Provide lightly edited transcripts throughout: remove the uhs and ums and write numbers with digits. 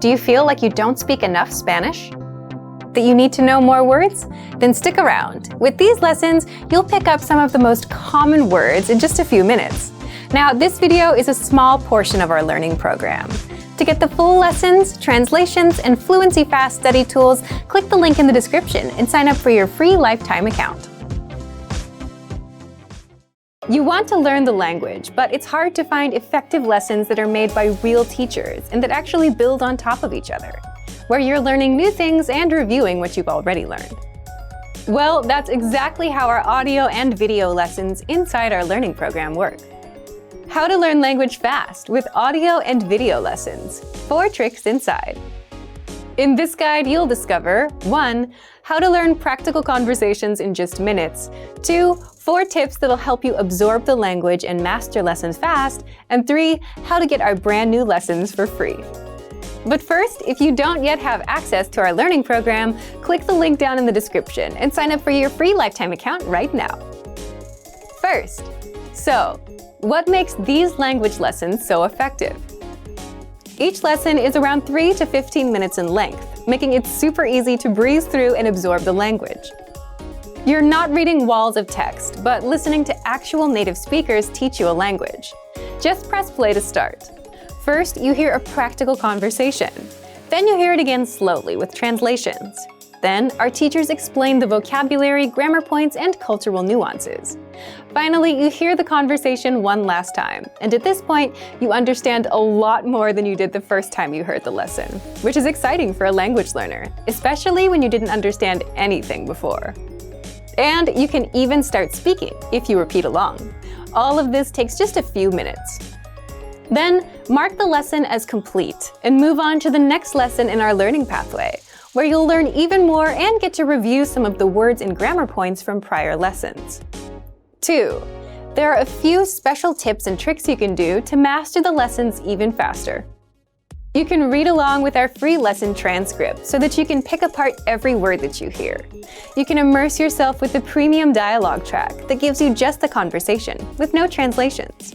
Do you feel like you don't speak enough Spanish? That you need to know more words? Then stick around. With these lessons, you'll pick up some of the most common words in just a few minutes. Now, this video is a small portion of our learning program. To get the full lessons, translations, and fluency fast study tools, click the link in the description and sign up for your free lifetime account. You want to learn the language, but it's hard to find effective lessons that are made by real teachers and that actually build on top of each other, where you're learning new things and reviewing what you've already learned. Well, that's exactly how our audio and video lessons inside our learning program work. How to learn language fast with audio and video lessons. 4 tricks inside. In this guide, you'll discover 1. How to learn practical conversations in just minutes. 2. 4 tips that'll help you absorb the language and master lessons fast. And 3. How to get our brand new lessons for free. But first, if you don't yet have access to our learning program, click the link down in the description and sign up for your free lifetime account right now. First, what makes these language lessons so effective? Each lesson is around 3 to 15 minutes in length, making it super easy to breeze through and absorb the language. You're not reading walls of text, but listening to actual native speakers teach you a language. Just press play to start. First, you hear a practical conversation. Then you hear it again slowly with translations. Then, our teachers explain the vocabulary, grammar points, and cultural nuances. Finally, you hear the conversation one last time, and at this point, you understand a lot more than you did the first time you heard the lesson, which is exciting for a language learner, especially when you didn't understand anything before. And you can even start speaking if you repeat along. All of this takes just a few minutes. Then, mark the lesson as complete and move on to the next lesson in our learning pathway, where you'll learn even more and get to review some of the words and grammar points from prior lessons. 2. There are a few special tips and tricks you can do to master the lessons even faster. You can read along with our free lesson transcript so that you can pick apart every word that you hear. You can immerse yourself with the premium dialogue track that gives you just the conversation, with no translations.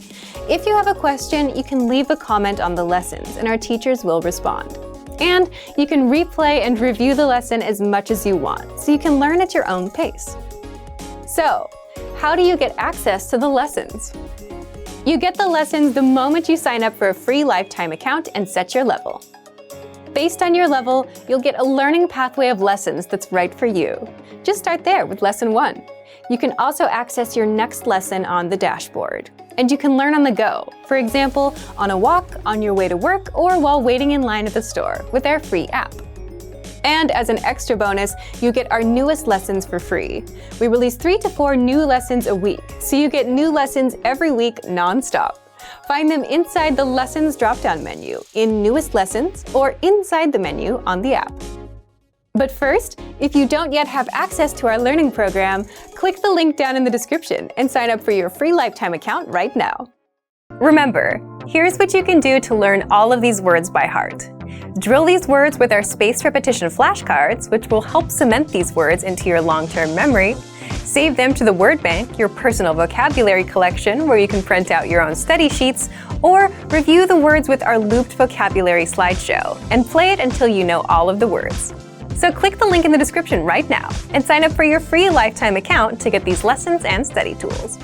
If you have a question, you can leave a comment on the lessons and our teachers will respond. And you can replay and review the lesson as much as you want, so you can learn at your own pace. So, how do you get access to the lessons? You get the lessons the moment you sign up for a free lifetime account and set your level. Based on your level, you'll get a learning pathway of lessons that's right for you. Just start there with lesson 1. You can also access your next lesson on the dashboard. And you can learn on the go, for example, on a walk, on your way to work, or while waiting in line at the store with our free app. And as an extra bonus, you get our newest lessons for free. We release 3 to 4 new lessons a week, so you get new lessons every week non-stop. Find them inside the Lessons drop-down menu, in Newest Lessons, or inside the menu on the app. But first, if you don't yet have access to our learning program, click the link down in the description and sign up for your free lifetime account right now. Remember, here's what you can do to learn all of these words by heart. Drill these words with our spaced repetition flashcards, which will help cement these words into your long-term memory. Save them to the word bank, your personal vocabulary collection, where you can print out your own study sheets, or review the words with our looped vocabulary slideshow, and play it until you know all of the words. So click the link in the description right now and sign up for your free lifetime account to get these lessons and study tools.